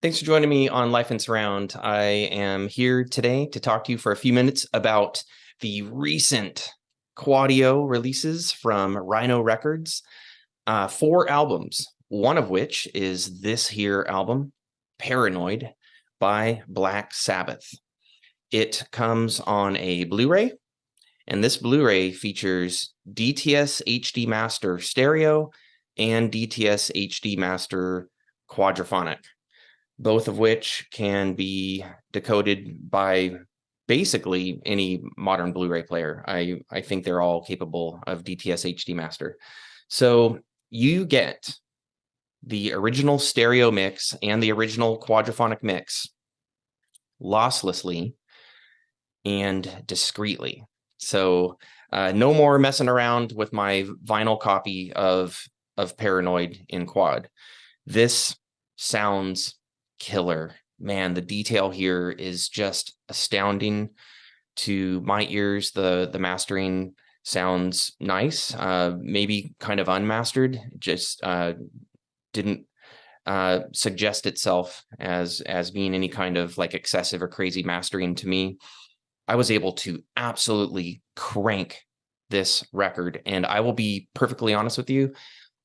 Thanks for joining me on Life and Surround. I am here today to talk to you for a few minutes about the recent Quadio releases from Rhino Records. 4 albums, one of which is this here album, Paranoid by Black Sabbath. It comes on a Blu-ray, and this Blu-ray features DTS HD Master Stereo and DTS HD Master Quadraphonic, both of which can be decoded by basically any modern Blu-ray player. I think they're all capable of DTS HD Master. So you get the original stereo mix and the original quadraphonic mix losslessly and discreetly. So no more messing around with my vinyl copy of Paranoid in quad. This sounds killer. Man, the detail here is just astounding to my ears. The mastering sounds nice, maybe kind of unmastered, just didn't suggest itself as being any kind of like excessive or crazy mastering to me. I was able to absolutely crank this record, and I will be perfectly honest with you,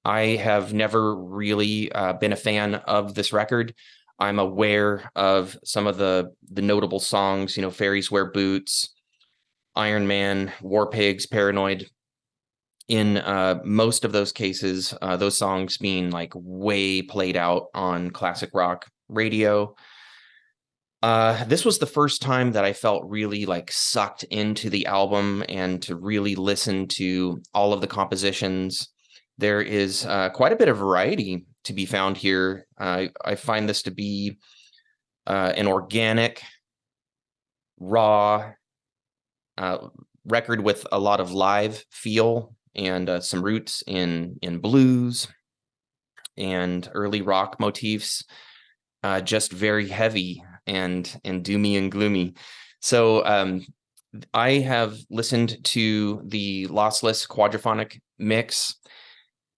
I have never really been a fan of this record. I'm aware of some of the notable songs, Fairies Wear Boots, Iron Man, War Pigs, Paranoid. In most of those cases, those songs being like way played out on classic rock radio. This was the first time that I felt really like sucked into the album and to really listen to all of the compositions. There is quite a bit of variety to be found here. I find this to be an organic, raw record with a lot of live feel and some roots in blues and early rock motifs. Just very heavy and doomy and gloomy. So I have listened to the lossless quadraphonic mix,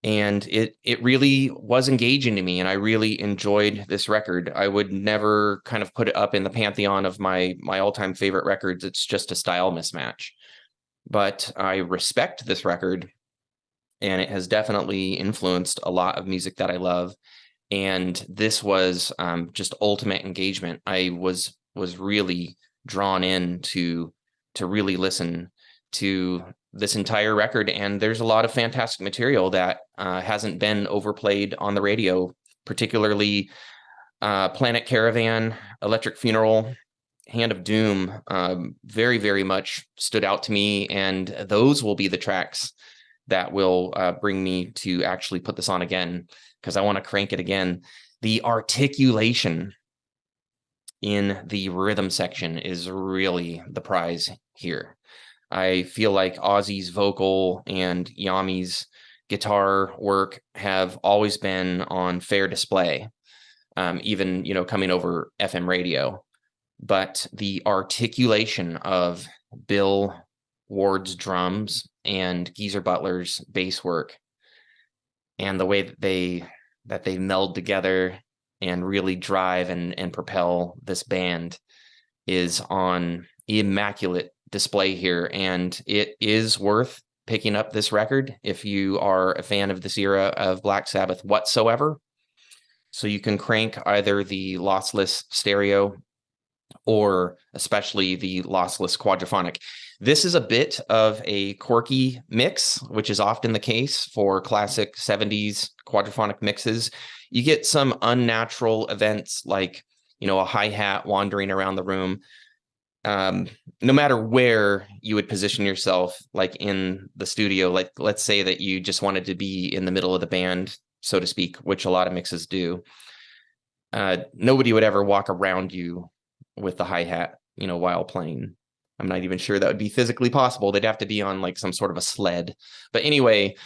and it really was engaging to me, and I really enjoyed this record. I would never kind of put it up in the pantheon of my all-time favorite records. It's just a style mismatch. But I respect this record, and it has definitely influenced a lot of music that I love. And this was just ultimate engagement. I was really drawn in to really listen to this entire record, and there's a lot of fantastic material that hasn't been overplayed on the radio, particularly Planet Caravan, Electric Funeral, Hand of Doom. Very, very much stood out to me, and those will be the tracks that will bring me to actually put this on again, because I want to crank it again. The articulation in the rhythm section is really the prize here. I feel like Ozzy's vocal and Yami's guitar work have always been on fair display, even, coming over FM radio. But the articulation of Bill Ward's drums and Geezer Butler's bass work, and the way that they meld together and really drive and propel this band is on immaculate display here. And it is worth picking up this record if you are a fan of this era of Black Sabbath whatsoever. So you can crank either the lossless stereo or especially the lossless quadraphonic. This is a bit of a quirky mix, which is often the case for classic 70s quadraphonic mixes. You get some unnatural events like, a hi-hat wandering around the room. No matter where you would position yourself, like in the studio, like let's say that you just wanted to be in the middle of the band, so to speak, which a lot of mixes do. Nobody would ever walk around you with the hi-hat, while playing. I'm not even sure that would be physically possible. They'd have to be on like some sort of a sled. But anyway,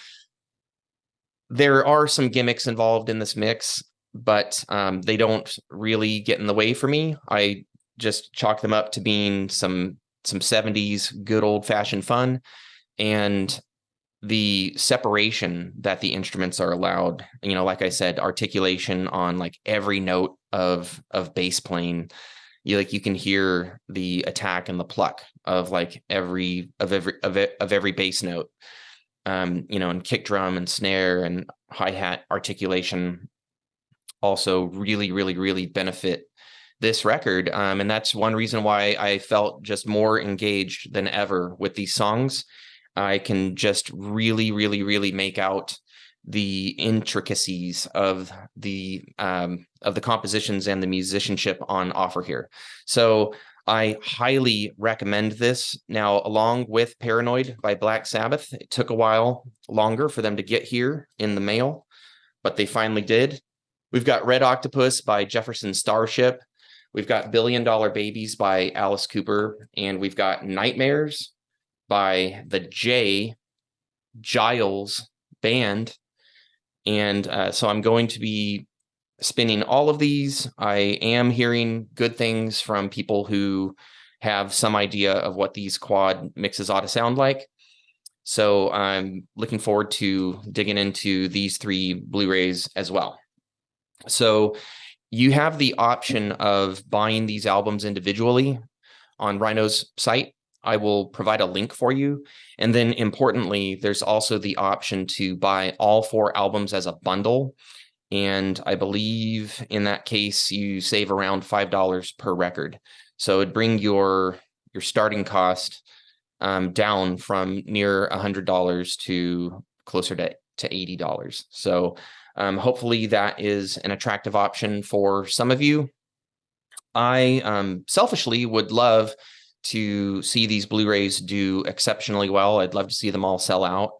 there are some gimmicks involved in this mix, but they don't really get in the way for me. I just chalk them up to being some 70s good old-fashioned fun. And the separation that the instruments are allowed, like I said, articulation on like every note of bass playing. You can hear the attack and the pluck of like every bass note, and kick drum and snare and hi-hat articulation also really, really, really benefit this record. And that's one reason why I felt just more engaged than ever with these songs. I can just really, really, really make out the intricacies of the compositions and the musicianship on offer here. So I highly recommend this. Now, along with Paranoid by Black Sabbath, it took a while longer for them to get here in the mail, but they finally did. We've got Red Octopus by Jefferson Starship. We've got Billion Dollar Babies by Alice Cooper, and we've got Nightmares by the J. Giles Band. And so I'm going to be spinning all of these. I am hearing good things from people who have some idea of what these quad mixes ought to sound like. So I'm looking forward to digging into these 3 Blu-rays as well. So you have the option of buying these albums individually on Rhino's site. I will provide a link for you. And then importantly, there's also the option to buy all 4 albums as a bundle. And I believe in that case, you save around $5 per record. So it'd bring your starting cost down from near $100 to closer to $80. So hopefully that is an attractive option for some of you. I selfishly would love to see these Blu-rays do exceptionally well. I'd love to see them all sell out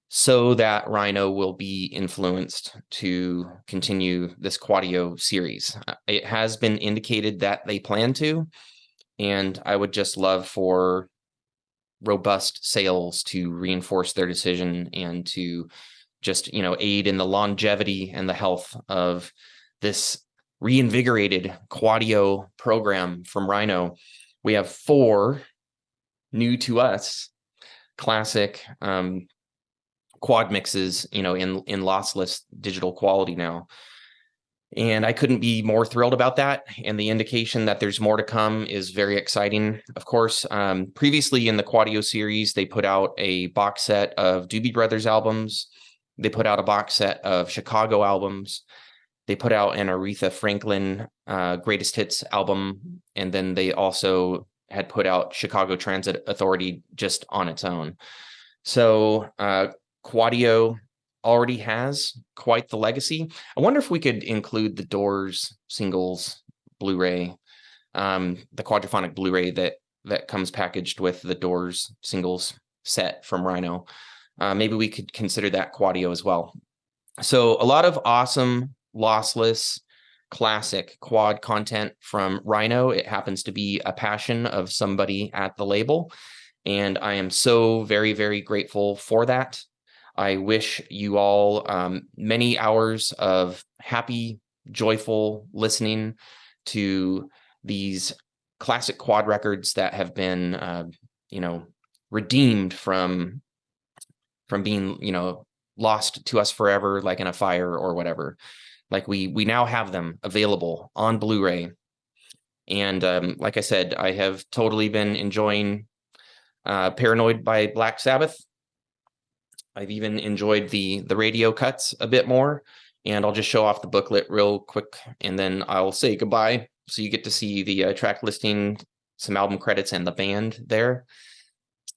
so that Rhino will be influenced to continue this Quadio series. It has been indicated that they plan to, and I would just love for robust sales to reinforce their decision and to just, aid in the longevity and the health of this reinvigorated Quadio program from Rhino. We have 4 new to us classic quad mixes, in lossless digital quality now. And I couldn't be more thrilled about that. And the indication that there's more to come is very exciting. Of course, previously in the Quadio series, they put out a box set of Doobie Brothers albums. They put out a box set of Chicago albums. They put out an Aretha Franklin Greatest Hits album. And then they also had put out Chicago Transit Authority just on its own. So Quadio already has quite the legacy. I wonder if we could include the Doors singles Blu-ray, the quadraphonic Blu-ray that comes packaged with the Doors singles set from Rhino. Maybe we could consider that Quadio as well. So a lot of awesome, lossless, classic quad content from Rhino. It happens to be a passion of somebody at the label, and I am so very, very grateful for that. I wish you all many hours of happy, joyful listening to these classic quad records that have been, redeemed from being, lost to us forever, like in a fire or whatever. Like we now have them available on Blu-ray. And like I said, I have totally been enjoying Paranoid by Black Sabbath. I've even enjoyed the radio cuts a bit more, and I'll just show off the booklet real quick, and then I'll say goodbye. So you get to see the track listing, some album credits, and the band there.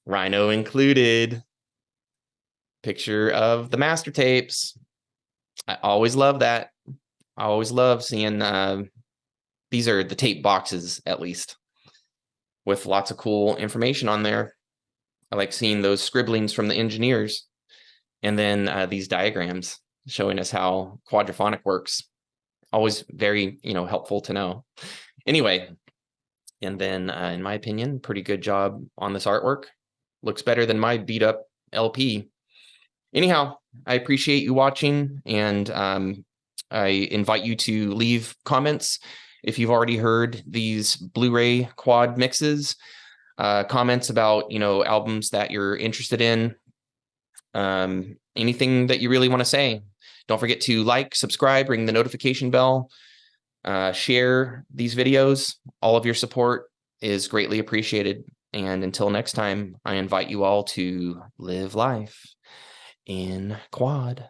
Rhino included. Picture of the master tapes. I always love that. I always love seeing these are the tape boxes, at least, with lots of cool information on there. I like seeing those scribblings from the engineers. And then these diagrams showing us how quadraphonic works. Always very, helpful to know. Anyway, and then in my opinion, pretty good job on this artwork. Looks better than my beat up LP. Anyhow, I appreciate you watching, and I invite you to leave comments if you've already heard these Blu-ray quad mixes, comments about, albums that you're interested in. Anything that you really want to say. Don't forget to like, subscribe, ring the notification bell, share these videos. All of your support is greatly appreciated. And until next time, I invite you all to live life in quad.